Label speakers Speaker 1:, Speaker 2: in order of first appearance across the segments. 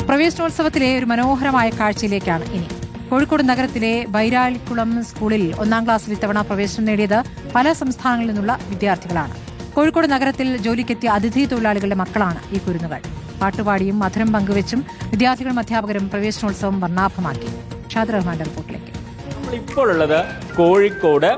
Speaker 1: പ്രവേശനോത്സവത്തിലെ ഒരു മനോഹരമായ കാഴ്ചയിലേക്കാണ് ഇനി. കോഴിക്കോട് നഗരത്തിലെ ബൈരാളിക്കുളം സ്കൂളിൽ 1-ാം ക്ലാസ്സിൽ ഇത്തവണ പ്രവേശനം നേടിയത് പല സംസ്ഥാനങ്ങളിൽ നിന്നുള്ള വിദ്യാർത്ഥികളാണ്. കോഴിക്കോട് നഗരത്തിൽ ജോലിക്കെത്തിയ അതിഥി തൊഴിലാളികളുടെ മക്കളാണ് ഈ കുരുന്നുകൾ. പാട്ടുപാടിയും മധുരം പങ്കുവച്ചും വിദ്യാർത്ഥികളും അധ്യാപകരും പ്രവേശനോത്സവം വർണ്ണാഭമാക്കി. ഷാദ് റഹ്മാന്റെ റിപ്പോർട്ടിലേക്ക്.
Speaker 2: ഇപ്പോൾ ഉള്ളത് കോഴിക്കോട്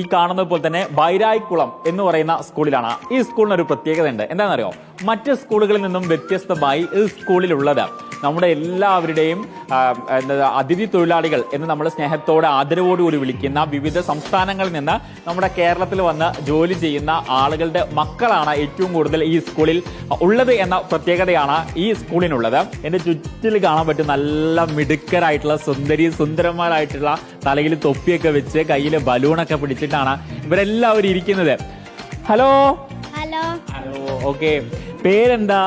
Speaker 2: ഈ കാണുന്നത് പോലെ തന്നെ ബൈരായിക്കുളം എന്ന് പറയുന്ന സ്കൂളിലാണ്. ഈ സ്കൂളിന് ഒരു പ്രത്യേകത ഉണ്ട്. എന്താണെന്നറിയോ, മറ്റ് സ്കൂളുകളിൽ നിന്നും വ്യത്യസ്തമായി ഈ സ്കൂളിലുള്ളത് നമ്മുടെ എല്ലാവരുടെയും അതിഥി തൊഴിലാളികൾ എന്ന് നമ്മൾ സ്നേഹത്തോടെ ആദരവോടുകൂടി വിളിക്കുന്ന വിവിധ സംസ്ഥാനങ്ങളിൽ നിന്ന് നമ്മുടെ കേരളത്തിൽ വന്ന് ജോലി ചെയ്യുന്ന ആളുകളുടെ മക്കളാണ് ഏറ്റവും കൂടുതൽ ഈ സ്കൂളിൽ ഉള്ളത് എന്ന പ്രത്യേകതയാണ് ഈ സ്കൂളിനുള്ളത്. എൻ്റെ ചുറ്റിൽ കാണാൻ പറ്റും നല്ല മിടുക്കരായിട്ടുള്ള സുന്ദരന്മാരായിട്ടുള്ള തലയിൽ തൊപ്പിയൊക്കെ വെച്ച് കയ്യിൽ ബലൂണൊക്കെ പിടിച്ചിട്ടാണ് ഇവരെല്ലാവരും ഇരിക്കുന്നത്. ഹലോ
Speaker 3: ഹലോ
Speaker 2: ഹലോ ഓക്കെ, പേരെന്താ?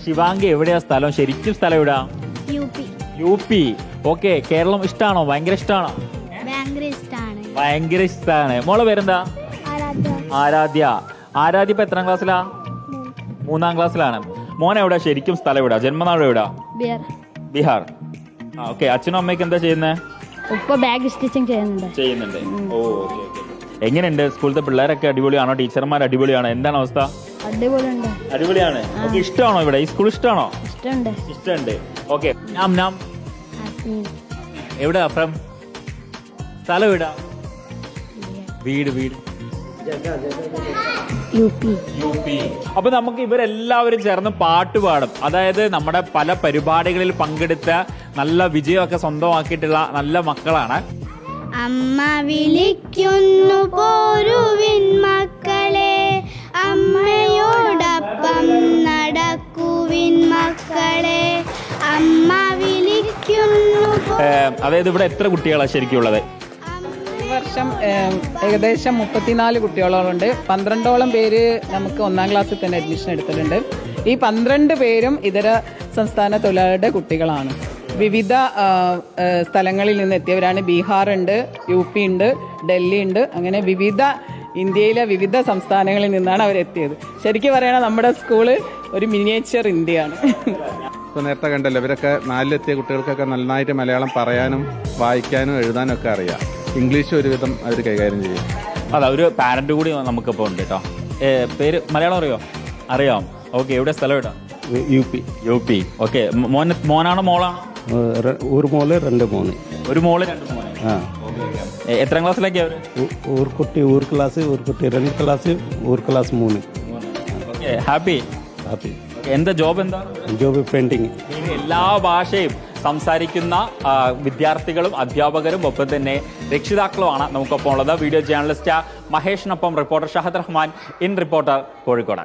Speaker 2: ശിവാംഗി. എവിടെയാ സ്ഥലം? ശരിക്കും സ്ഥലം എവിടാ? U P. ഓക്കെ, കേരളം ഇഷ്ടമാണോ? ഭയങ്കര ഇഷ്ടമാണോ? ഭയങ്കര ഇഷ്ടമാണ്. മോളെ പേരെന്താ? ആരാധ്യ. ഇപ്പൊ എത്രാം ക്ലാസ്സിലാ? 3-ാം ക്ലാസ്സിലാണ്. മോനെ എവിടാ? ശരിക്കും സ്ഥലം എവിടാ? ജന്മനാട് എവിടാ? ബീഹാർ. ഓക്കെ, അച്ഛനും അമ്മയ്ക്ക് എന്താ ചെയ്യുന്നത്?
Speaker 3: ബാഗ് സ്റ്റിച്ചിങ് ചെയ്യുന്നുണ്ട്.
Speaker 2: ഓ ഓക്കെ. എങ്ങനെയുണ്ട് സ്കൂളിലത്തെ പിള്ളേരൊക്കെ? അടിപൊളിയാണോ? ടീച്ചർമാർ അടിപൊളിയാണോ? എന്താണ് അവസ്ഥ? അടിപൊളിയാണ്. ഇഷ്ടമാണോ ഇവിടെ? ഈ സ്കൂൾ ഇഷ്ടമാണോ? ഇഷ്ടമുണ്ട്. ഓക്കെ, എവിടാ ഫ്രം? സ്ഥലം എവിടാ? വീട് യു പി. അപ്പൊ നമുക്ക് ഇവരെല്ലാവരും ചേർന്ന് പാട്ട് പാടും. അതായത് നമ്മുടെ പല പരിപാടികളിൽ പങ്കെടുത്ത നല്ല വിജയമൊക്കെ സ്വന്തമാക്കിയിട്ടുള്ള നല്ല മക്കളാണ്.
Speaker 3: അമ്മ വിളിക്കുന്നു പോരുവിൻ മക്കളെ, അമ്മയോടൊപ്പം നടക്കുവിൻ മക്കളെ, അമ്മ വിളിക്കുന്നു.
Speaker 2: അതായത് ഇവിടെ എത്ര കുട്ടികളാണ് ശരിക്കും ഉള്ളത്?
Speaker 4: ഈ വർഷം ഏകദേശം 34 കുട്ടികളോളുണ്ട്. 12ഓളം പേര് നമുക്ക് 1-ാം ക്ലാസ്സിൽ തന്നെ അഡ്മിഷൻ എടുത്തിട്ടുണ്ട്. ഈ 12 പേരും ഇതര സംസ്ഥാന തൊഴിലാളികളുടെ കുട്ടികളാണ്. വിവിധ സ്ഥലങ്ങളിൽ നിന്ന് എത്തിയവരാണ്. ബീഹാർ ഉണ്ട്, യു പി ഉണ്ട്, ഡൽഹി ഉണ്ട്. അങ്ങനെ ഇന്ത്യയിലെ വിവിധ സംസ്ഥാനങ്ങളിൽ നിന്നാണ് അവരെത്തിയത്. ശരിക്കും പറയണത് നമ്മുടെ സ്കൂള് ഒരു മിനിയേച്ചർ ഇന്ത്യയാണ്.
Speaker 5: ഇപ്പോൾ നേരത്തെ കണ്ടല്ലോ, ഇവരൊക്കെ 4-ലെത്തിയ കുട്ടികൾക്കൊക്കെ നന്നായിട്ട് മലയാളം പറയാനും വായിക്കാനും എഴുതാനും ഒക്കെ അറിയാം. ഇംഗ്ലീഷ് ഒരുവിധം അവർ കൈകാര്യം ചെയ്യും.
Speaker 2: അതാ, ഒരു പാരന്റ് കൂടി നമുക്കിപ്പോൾ ഉണ്ട് കേട്ടോ. പേര് മലയാളം അറിയാം. ഓക്കെ, എവിടെ സ്ഥലം എവിടാ? U P. ഓക്കെ, മോനാണോ മോളാണോ?
Speaker 6: ഒരു മോള് 2 മോന്.
Speaker 2: ഒരു മോള് 2 മോന്. എത്രാം ക്ലാസ്സിലേക്ക് അവര്?
Speaker 6: ഒരു ക്ലാസ് 3.
Speaker 2: ഹാപ്പി. എന്താ ജോബ്? എന്താ
Speaker 6: ജോബ്? പെയിന്റിങ്.
Speaker 2: എല്ലാ ഭാഷയും സംസാരിക്കുന്ന വിദ്യാർത്ഥികളും അധ്യാപകരും ഒപ്പം തന്നെ രക്ഷിതാക്കളുമാണ് നമുക്കൊപ്പം ഉള്ളത്. വീഡിയോ ജേർണലിസ്റ്റ് മഹേഷിനൊപ്പം reporter Shahad Rahman, in reporter, Kozhikode.